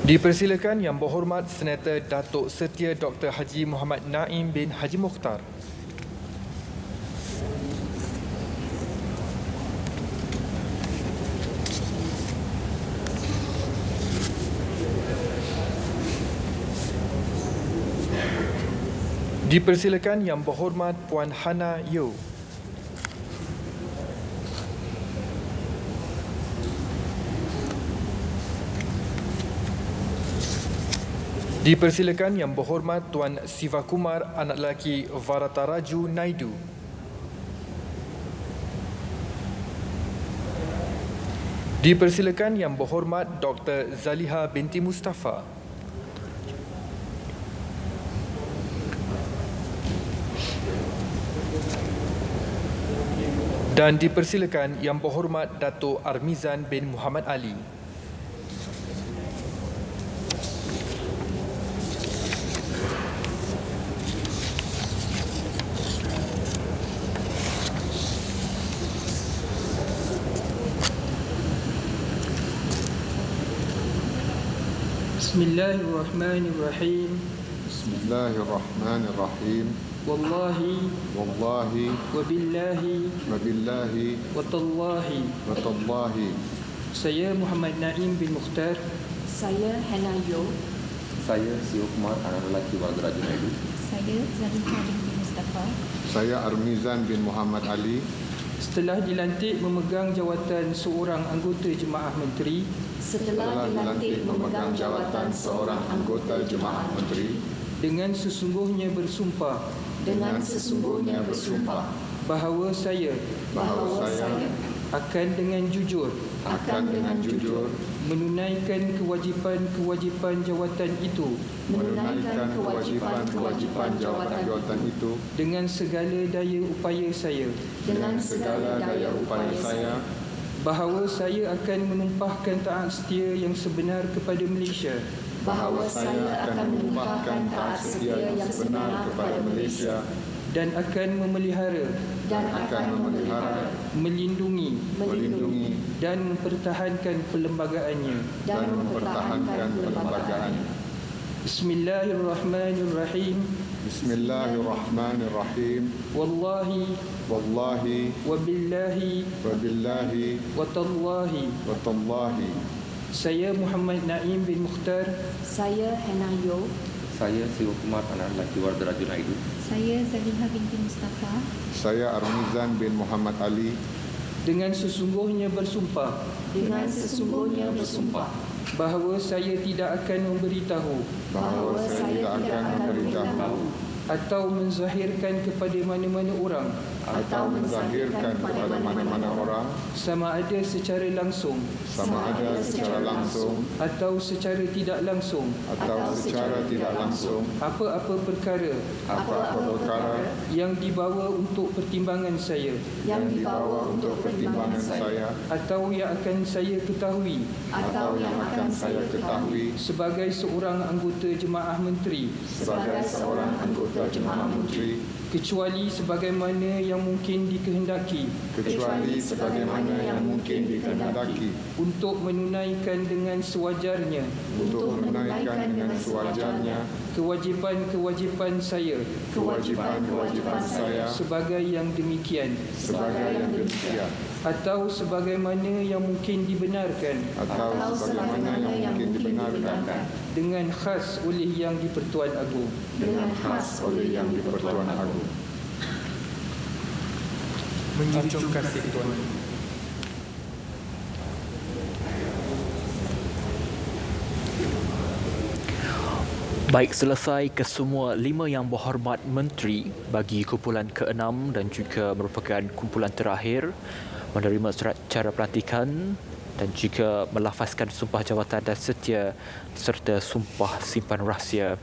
S2: Dipersilakan Yang Berhormat Senator Datuk Setia Dr. Haji Muhammad Naim bin Haji Mokhtar. Dipersilakan Yang Berhormat Puan Hana Yeoh. Dipersilakan Yang Berhormat Tuan Sivakumar anak lelaki Varataraju Naidu. Dipersilakan Yang Berhormat Dr. Zaliha binti Mustafa. Dan dipersilakan Yang Berhormat Datuk Armizan bin Muhammad Ali.
S16: Bismillahirrahmanirrahim.
S8: Bismillahirrahmanirrahim.
S16: Wallahi
S8: Wabillahi
S16: watallahi
S8: Watallahi.
S16: Saya Muhammad Naim bin Mukhtar.
S13: Saya Hana Yeoh.
S11: Saya Sivakumar anak lelaki Varataraju Naidu.
S13: Saya Zaliha binti Mustafa.
S8: Saya Armizan bin Muhammad Ali.
S16: Setelah dilantik memegang jawatan seorang anggota Jemaah Menteri.
S8: Setelah dilantik memegang jawatan seorang anggota Jemaah Menteri.
S16: Dengan sesungguhnya bersumpah. Bahawa saya akan dengan jujur menunaikan kewajipan jawatan itu dengan segala daya upaya saya. Bahawa saya akan menumpahkan taat setia yang sebenar kepada Malaysia. Dan akan memelihara, melindungi dan mempertahankan perlembagaannya. Bismillahirrahmanirrahim. Wallahi wabillahi watallahi. Saya Muhammad Naim bin Mukhtar.
S13: Saya Hana Yeoh.
S11: Saya Sivakumar anak lelaki Varataraju Naidu.
S13: Saya Zaliha binti Mustafa.
S8: Saya Armizan bin Muhammad Ali.
S16: Dengan sesungguhnya bersumpah. Bahawa saya tidak akan memberitahu. Atau menzahirkan kepada mana-mana orang. Sama ada secara langsung. Atau secara tidak langsung. Apa-apa perkara. Yang dibawa untuk pertimbangan saya. Atau yang akan saya ketahui. Sebagai seorang anggota Jemaah Menteri. Kecuali sebagaimana yang mungkin dikehendaki. Untuk menunaikan dengan sewajarnya. Kewajipan saya. Sebagai yang demikian. Atau sebagaimana yang mungkin dibenarkan. Dengan khas oleh Yang di-Pertuan Agong.
S2: Menjunjung kasih Tuan.
S3: Baik, selesai kesemua 5 Yang Berhormat Menteri bagi kumpulan ke-6 dan juga merupakan kumpulan terakhir menerima surat cara pelantikan dan juga melafazkan sumpah jawatan dan setia serta sumpah simpan rahsia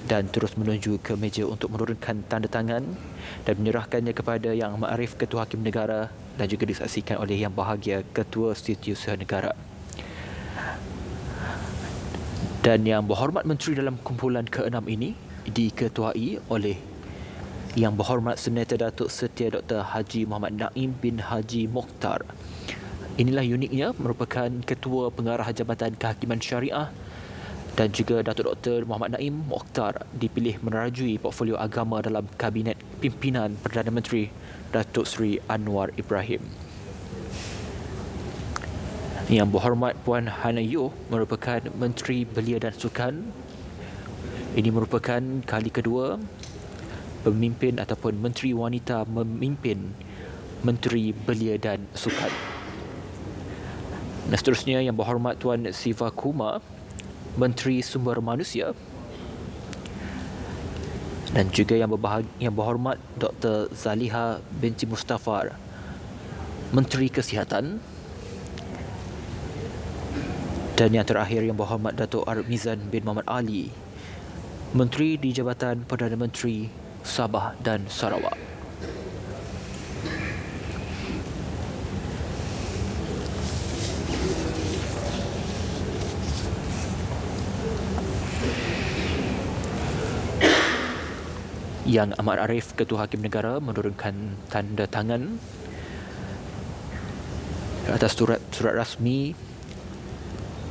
S3: dan terus menuju ke meja untuk menurunkan tanda tangan dan menyerahkannya kepada Yang Maarif Ketua Hakim Negara dan juga disaksikan oleh Yang Bahagia Ketua Setiausaha Negara. Dan Yang Berhormat Menteri dalam kumpulan ke-6 ini diketuai oleh Yang Berhormat Senator Datuk Setia Dr. Haji Muhammad Naim bin Haji Mokhtar. Inilah uniknya, merupakan Ketua Pengarah Jabatan Kehakiman Syariah dan juga Datuk Dr. Muhammad Naim Mokhtar dipilih menerajui portfolio agama dalam Kabinet Pimpinan Perdana Menteri Datuk Seri Anwar Ibrahim. Yang Berhormat Puan Hana Yeoh merupakan Menteri Belia dan Sukan. Ini merupakan kali kedua pemimpin ataupun Menteri Wanita memimpin Menteri Belia dan Sukan. Dan seterusnya Yang Berhormat Tuan Siva Kumar, Menteri Sumber Manusia, dan juga Yang Berhormat Dr. Zaliha binti Mustafa, Menteri Kesihatan, dan yang terakhir Yang Berhormat Datuk Armizan bin Muhammad Ali, Menteri di Jabatan Perdana Menteri Sabah dan Sarawak. Yang Ahmad Arif, Ketua Hakim Negara, menurunkan tanda tangan atas surat rasmi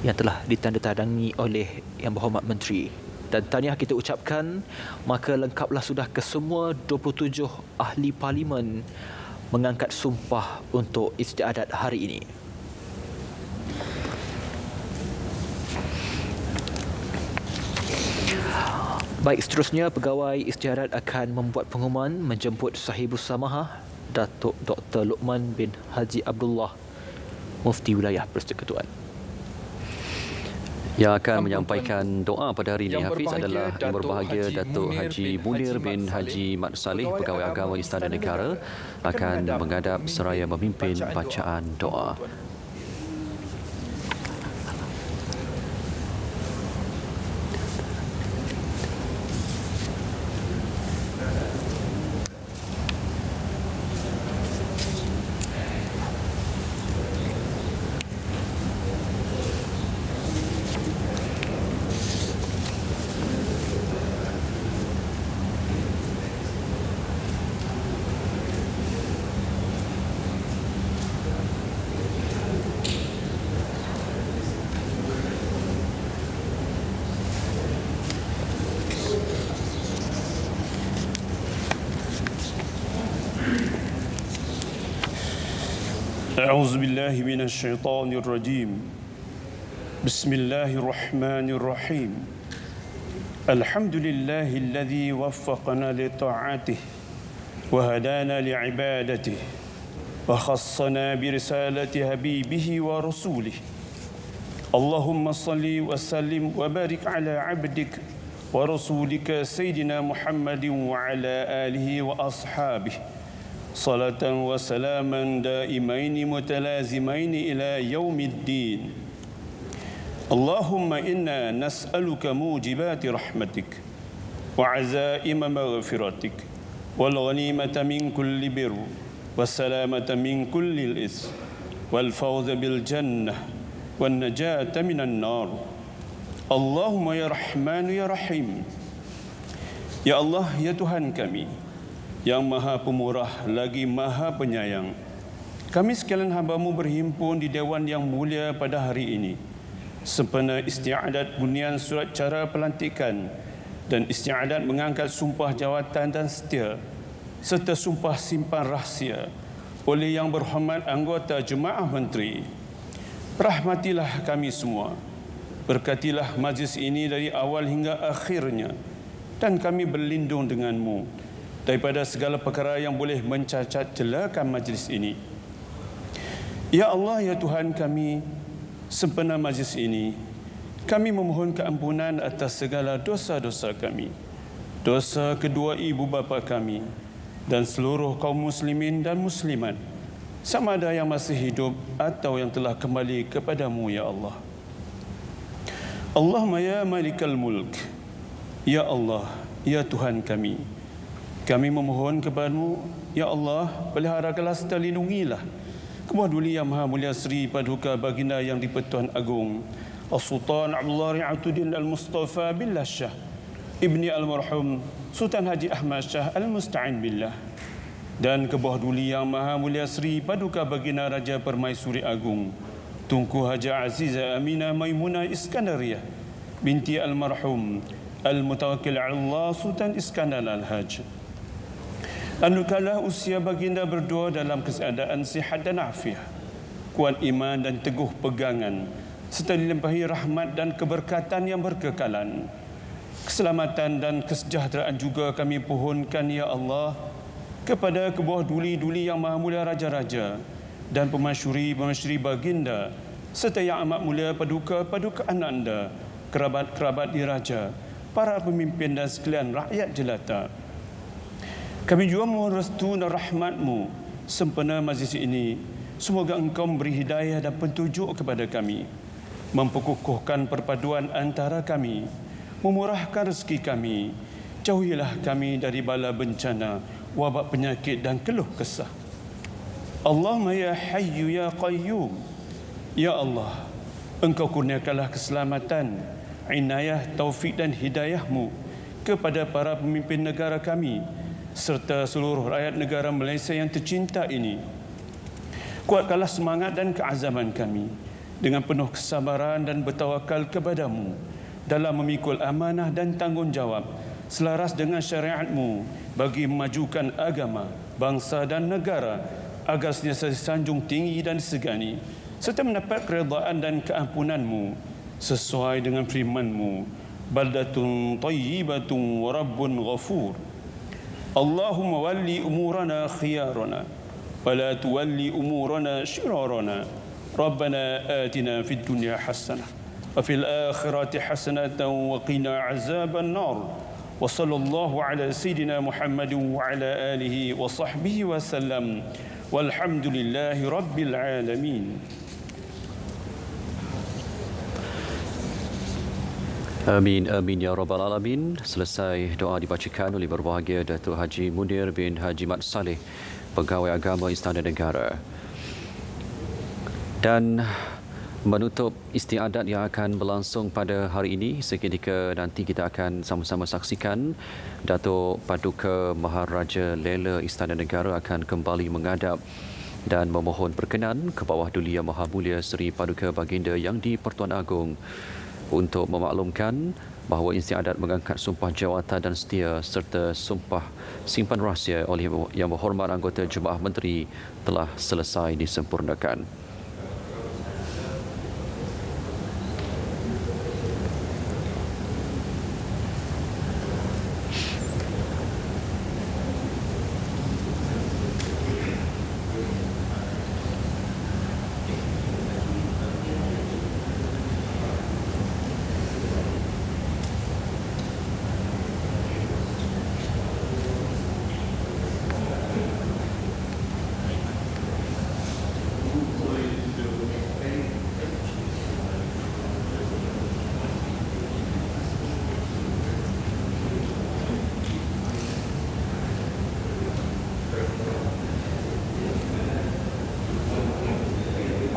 S3: yang telah ditandatangani oleh Yang Berhormat Menteri. Dan tahniah kita ucapkan, maka lengkaplah sudah kesemua 27 ahli parlimen mengangkat sumpah untuk istiadat hari ini. Baik, seterusnya Pegawai Istiadat akan membuat pengumuman menjemput Sahibus Samahah Datuk Dr. Luqman bin Haji Abdullah, Mufti Wilayah Persekutuan.
S4: Yang akan menyampaikan doa pada hari ini, Hafiz, adalah Yang Berbahagia Datuk Haji Munir bin Haji Mat Saleh, Pegawai Agama Istana Negara, akan menghadap seraya memimpin bacaan doa.
S17: أعوذ بالله من الشيطان الرجيم بسم الله الرحمن الرحيم الحمد لله الذي وفقنا لطاعته وهدانا لعبادته وخصنا برسالة حبيبه ورسوله اللهم صل وسلم وبارك على عبدك ورسولك سيدنا محمد وعلى آله وأصحابه صلاة وسلاما دائمين متلازمين إلى يوم الدين اللهم إنا نسألك موجبات رحمتك وعزائم مغفرتك والغنيمة من كل بر والسلامة من كل الإثم والفوز بالجنة والنجاة من النار اللهم يا رحمن يا رحيم يا الله يا Tuhan kami yang Maha Pemurah lagi Maha Penyayang. Kami sekalian hamba-Mu berhimpun di Dewan yang mulia pada hari ini sempena istiadat bunian surat cara pelantikan dan istiadat mengangkat sumpah jawatan dan setia serta sumpah simpan rahsia oleh Yang Berhormat anggota Jemaah Menteri. Rahmatilah kami semua. Berkatilah majlis ini dari awal hingga akhirnya dan kami berlindung dengan-Mu daripada segala perkara yang boleh mencacat celakan majlis ini. Ya Allah, ya Tuhan kami, sempena majlis ini, kami memohon keampunan atas segala dosa-dosa kami, dosa kedua ibu bapa kami, dan seluruh kaum muslimin dan muslimat, sama ada yang masih hidup atau yang telah kembali kepadamu, ya Allah. Allahumma ya malikal mulk, ya Allah, ya Tuhan kami, kami memohon kepada-Mu, ya Allah, peliharakanlah serta lindungilah kebuah duli Yang Maha Mulia Seri Paduka Baginda Yang di-Pertuan Agong As-Sultan Abdullah Ri'atuddin Al-Mustafa Billah Shah Ibni Al-Marhum Sultan Haji Ahmad Shah Al-Musta'in Billah, dan kebuah duli Yang Maha Mulia Seri Paduka Baginda Raja Permaisuri Agong Tunku Haja Aziza Aminah Maimunah Iskandariyah binti Al-Marhum Al-Mutawakkil Allah Sultan Iskandar Al-Haj. Anugerahlah usia baginda berdua dalam keadaan sihat dan afiat, kuat iman dan teguh pegangan, serta dilimpahi rahmat dan keberkatan yang berkekalan. keselamatan dan kesejahteraan juga kami pohonkan, ya Allah, kepada kebuah duli-duli yang Maha Mulia Raja-Raja dan pemasyuri baginda, serta yang amat mulia paduka ananda, kerabat-kerabat diraja, para pemimpin dan sekalian rakyat jelata. Kami juga mohon restu dan rahmat-Mu sempena majlis ini. Semoga Engkau memberi hidayah dan petunjuk kepada kami, memperkukuhkan perpaduan antara kami, memurahkan rezeki kami, jauhilah kami dari bala bencana, wabak penyakit dan keluh kesah. Allahumma ya Hayyu ya Qayyum. Ya Allah, Engkau kurniakanlah keselamatan, inayah, taufik dan hidayah-Mu kepada para pemimpin negara kami serta seluruh rakyat negara Malaysia yang tercinta ini. Kuatkanlah semangat dan keazaman kami dengan penuh kesabaran dan bertawakal kepada-Mu dalam memikul amanah dan tanggungjawab selaras dengan syariat-Mu bagi memajukan agama, bangsa dan negara agar sentiasa disanjung tinggi dan disegani serta mendapat keredaan dan keampunan-Mu sesuai dengan firman-Mu, baldatun tayyibatun wa rabbun ghafur. Allahumma walli umurana khiyarana wa la tuwalli umurana shirarana. Rabbana atina fid dunya hasanah wa fil akhirati hasanatan wa qina azaban nar. Wa sallallahu ala sayyidina Muhammadin wa ala alihi wa sahbihi wa sallam. Walhamdulillahi rabbil alamin.
S4: Amin, amin ya rabbal alamin. Selesai doa dibacakan oleh berbahagia Datuk Haji Munir bin Haji Mat Saleh, Pegawai Agama Istana Negara. Dan menutup istiadat yang akan berlangsung pada hari ini, seketika nanti kita akan sama-sama saksikan Datuk Paduka Maharaja Lela Istana Negara akan kembali menghadap dan memohon perkenan ke bawah duli Yang Maha Mulia Seri Paduka Baginda Yang di-Pertuan Agong untuk memaklumkan bahawa istiadat mengangkat sumpah jawatan dan setia serta sumpah simpan rahsia oleh Yang Berhormat Anggota Jemaah Menteri telah selesai disempurnakan.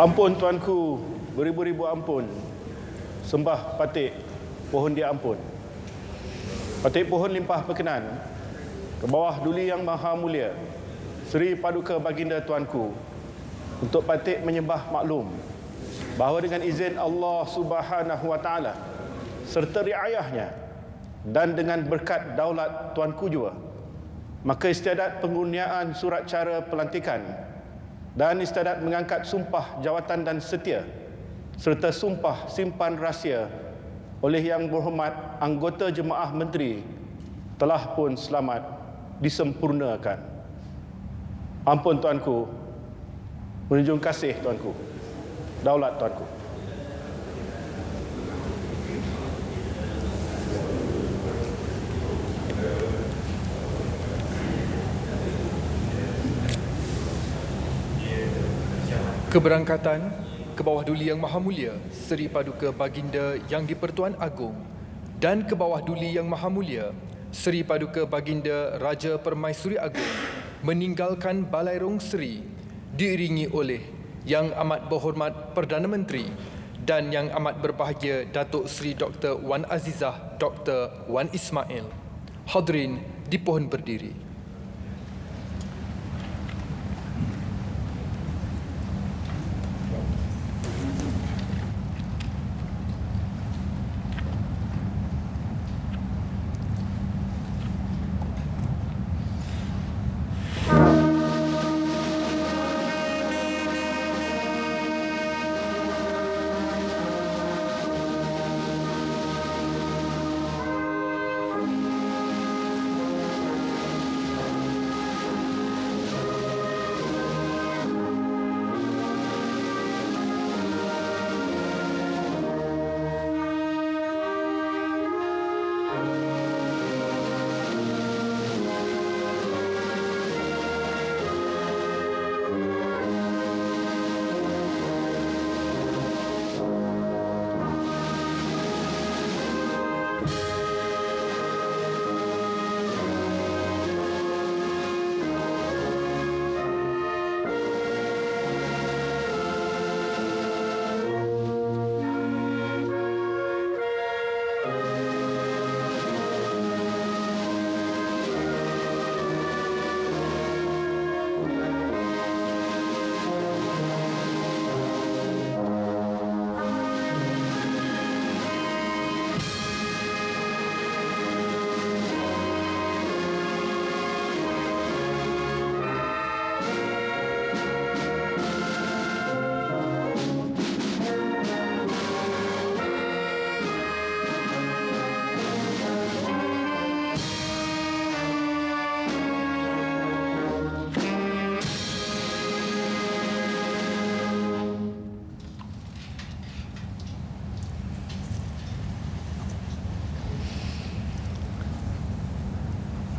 S5: Ampun Tuanku, beribu-ribu ampun. Sembah patik pohon dia ampun. Patik pohon limpah perkenan ke bawah duli Yang Maha Mulia Seri Paduka Baginda Tuanku untuk patik menyembah maklum bahawa dengan izin Allah Subhanahu Wa Taala serta riayahnya dan dengan berkat daulat Tuanku juga, maka istiadat pengurniaan surat cara pelantikan dan istiadat mengangkat sumpah jawatan dan setia serta sumpah simpan rahsia oleh Yang Berhormat Anggota Jemaah Menteri telah pun selamat disempurnakan. Ampun Tuanku, menunjung kasih Tuanku, daulat Tuanku.
S2: Keberangkatan ke bawah duli Yang Maha Mulia Seri Paduka Baginda Yang di-Pertuan Agong dan ke bawah duli Yang Maha Mulia Seri Paduka Baginda Raja Permaisuri Agong meninggalkan Balai Rong Seri diiringi oleh Yang Amat Berhormat Perdana Menteri dan Yang Amat Berbahagia Datuk Seri Dr. Wan Azizah Dr. Wan Ismail. Hadirin dipohon berdiri.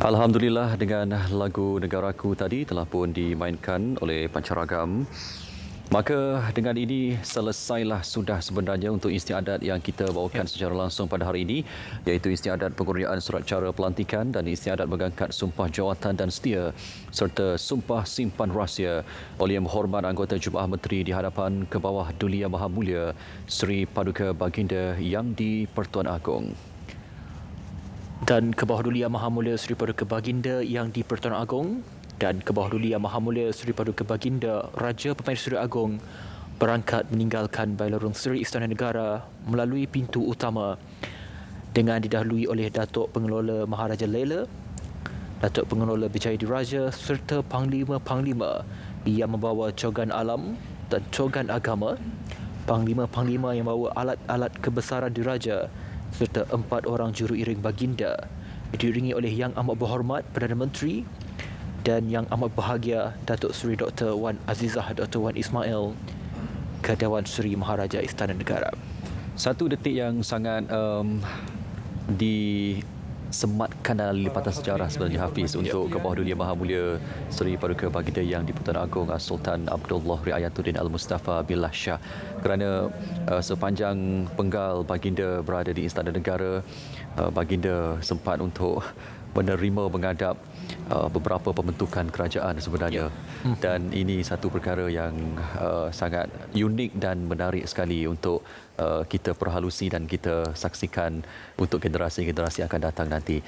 S4: Alhamdulillah, dengan lagu Negaraku tadi telah pun dimainkan oleh pancaragam. Maka dengan ini selesailah sudah sebenarnya untuk istiadat yang kita bawakan secara langsung pada hari ini, iaitu istiadat pengurniaan surat cara pelantikan dan istiadat mengangkat sumpah jawatan dan setia serta sumpah simpan rahsia oleh Yang Berhormat Anggota Jemaah Menteri di hadapan Kebawah Duli Yang Maha Mulia Seri Paduka Baginda Yang di-Pertuan Agong.
S3: Dan Kebawah Duli Yang Maha Mulia Seri Paduka Baginda Yang di-Pertuan Agong dan Kebawah Duli Yang Maha Mulia Seri Paduka Baginda Raja Pemaisuri Agong berangkat meninggalkan Bailorong Seri Istana Negara melalui pintu utama dengan didahului oleh Datuk Pengelola Maharaja Lela, Datuk Pengelola Berjaya Diraja serta Panglima-Panglima yang membawa cogan alam dan cogan agama, Panglima-Panglima yang membawa alat-alat kebesaran diraja serta 4 orang juru iring baginda diiringi oleh Yang Amat Berhormat Perdana Menteri dan Yang Amat Bahagia Datuk Seri Dr. Wan Azizah Dr. Wan Ismail ke Dewan Seri Maharaja Istana Negara.
S4: Satu detik yang sangat disematkan dalam lipatan sejarah sebenarnya, Hafiz, untuk Kebawah Duli Yang Maha Mulia Seri Paduka Baginda Yang di-Pertuan Agong Sultan Abdullah Riayatuddin Al-Mustafa Billah Shah, kerana sepanjang penggal baginda berada di Istana Negara, baginda sempat untuk menerima menghadap beberapa pembentukan kerajaan sebenarnya. Dan ini satu perkara yang sangat unik dan menarik sekali untuk kita perhalusi dan kita saksikan untuk generasi-generasi yang akan datang nanti.